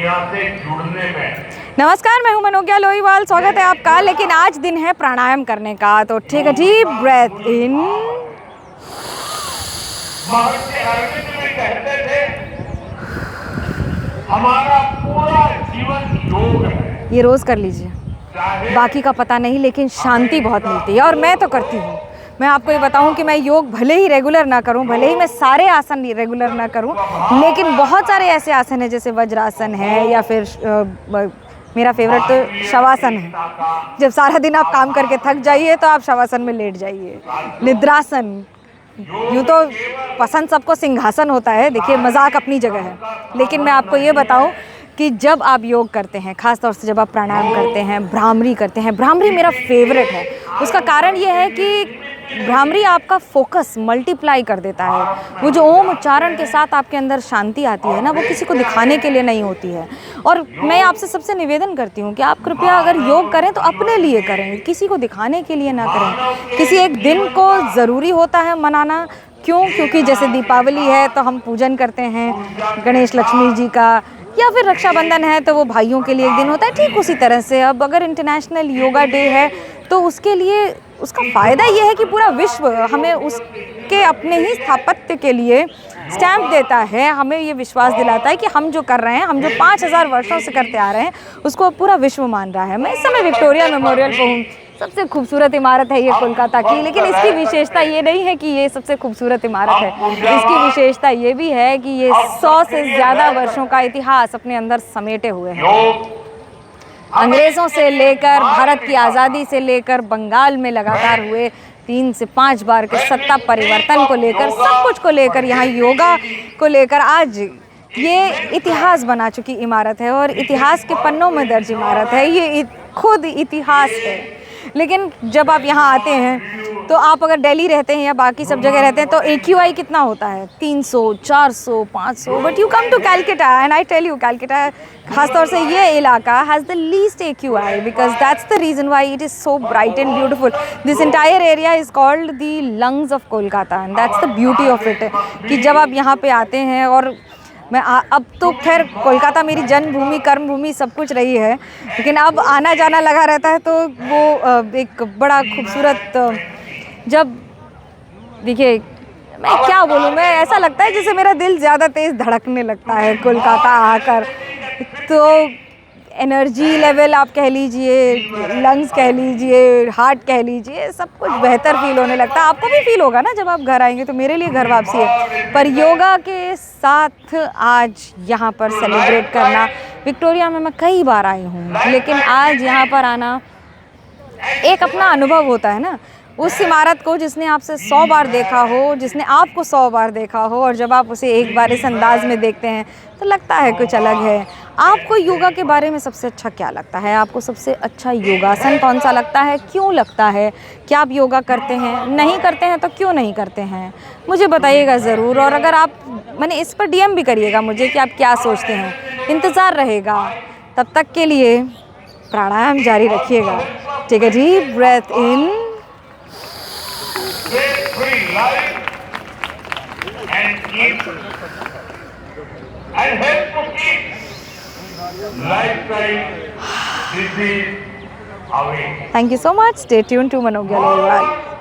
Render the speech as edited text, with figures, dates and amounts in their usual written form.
दुनिया से जुड़ने में। नमस्कार, मैं हूं मनोज्ञा लोहीवाल। स्वागत है आपका। लेकिन आज दिन है प्राणायाम करने का, तो ठीक है, डीप ब्रेथ इन। महर्षि अरविंद भी कहते थे हमारा पूरा जीवन योग है। ये रोज कर लीजिए, बाकी का पता नहीं, लेकिन शांति बहुत मिलती है और मैं तो करती हूँ। मैं आपको ये बताऊं कि मैं योग भले ही रेगुलर ना करूं, भले ही मैं सारे आसन रेगुलर ना करूं, लेकिन बहुत सारे ऐसे आसन हैं जैसे वज्रासन है या फिर मेरा फेवरेट तो शवासन है। जब सारा दिन आप काम करके थक जाइए तो आप शवासन में लेट जाइए। निद्रासन, यूँ तो पसंद सबको सिंहासन होता है, देखिए मजाक अपनी जगह है, लेकिन मैं आपको ये बताऊं कि जब आप योग करते हैं, ख़ास तौर से जब आप प्राणायाम करते हैं, भ्रामरी करते हैं। भ्रामरी मेरा फेवरेट है। उसका कारण ये है कि भ्रामरी आपका फोकस मल्टीप्लाई कर देता है। वो जो ओम उच्चारण के साथ आपके अंदर शांति आती है ना, वो किसी को दिखाने के लिए नहीं होती है। और मैं आपसे सबसे निवेदन करती हूँ कि आप कृपया अगर योग करें तो अपने लिए करें, किसी को दिखाने के लिए ना करें। किसी एक दिन को ज़रूरी होता है मनाना, क्यों? क्योंकि जैसे दीपावली है तो हम पूजन करते हैं गणेश लक्ष्मी जी का, या फिर रक्षाबंधन है तो वो भाइयों के लिए एक दिन होता है। ठीक उसी तरह से अब अगर इंटरनेशनल योगा डे है तो उसके लिए उसका फ़ायदा ये है कि पूरा विश्व हमें उसके अपने ही स्थापत्य के लिए स्टैम्प देता है, हमें ये विश्वास दिलाता है कि हम जो कर रहे हैं, हम जो 5000 वर्षों से करते आ रहे हैं, उसको पूरा विश्व मान रहा है। मैं इस समय विक्टोरिया मेमोरियल पर हूँ। सबसे खूबसूरत इमारत है ये कोलकाता की, लेकिन इसकी विशेषता ये नहीं है कि ये सबसे खूबसूरत इमारत है। इसकी विशेषता ये भी है कि ये 100 से ज़्यादा वर्षों का इतिहास अपने अंदर समेटे हुए हैं। अंग्रेज़ों से लेकर भारत की आज़ादी से लेकर बंगाल में लगातार हुए 3 से 5 बार के सत्ता परिवर्तन को लेकर, सब कुछ को लेकर, यहाँ योगा को लेकर आज ये इतिहास बना चुकी इमारत है और इतिहास के पन्नों में दर्ज इमारत है। ये खुद इतिहास है। लेकिन जब आप यहाँ आते हैं तो आप अगर दिल्ली रहते हैं या बाकी सब जगह रहते हैं तो AQI कितना होता है? 300, 400, 500। But you come to Calcutta and I tell you, Calcutta खासतौर से ये इलाका has the least AQI because that's the reason why it is so bright and beautiful. This entire area is called the lungs of Kolkata and that's the beauty of it कि जब आप यहाँ पे आते हैं। और मैं अब तो खैर कोलकाता मेरी जन्मभूमि, कर्मभूमि सब कुछ रही है, लेकिन अब आना जाना लगा रहता है तो वो एक बड़ा खूबसूरत, जब देखिए मैं क्या बोलूँ, मैं ऐसा लगता है जैसे मेरा दिल ज़्यादा तेज़ धड़कने लगता है कोलकाता आकर। तो एनर्जी लेवल आप कह लीजिए, लंग्स कह लीजिए, हार्ट कह लीजिए, सब कुछ बेहतर फील होने लगता है। आपको भी फील होगा ना जब आप घर आएंगे, तो मेरे लिए घर वापसी है। पर योगा के साथ आज यहाँ पर सेलिब्रेट करना, विक्टोरिया में मैं कई बार आई हूँ, लेकिन आज यहाँ पर आना एक अपना अनुभव होता है ना। उस इमारत को जिसने आपसे 100 बार देखा हो, जिसने आपको 100 बार देखा हो, और जब आप उसे एक बार इस अंदाज में देखते हैं तो लगता है कुछ अलग है। आपको योगा के बारे में सबसे अच्छा क्या लगता है? आपको सबसे अच्छा योगासन कौन सा लगता है? क्यों लगता है? क्या आप योगा करते हैं? नहीं करते हैं तो क्यों नहीं करते हैं? मुझे बताइएगा ज़रूर। और अगर आप मैंने इस पर DM भी करिएगा मुझे कि आप क्या सोचते हैं। इंतज़ार रहेगा। तब तक के लिए प्राणायाम जारी रखिएगा। Take a deep breath in and help to keep lifestyle disease away. Thank you so much. Stay tuned to Manogya Lohiwal.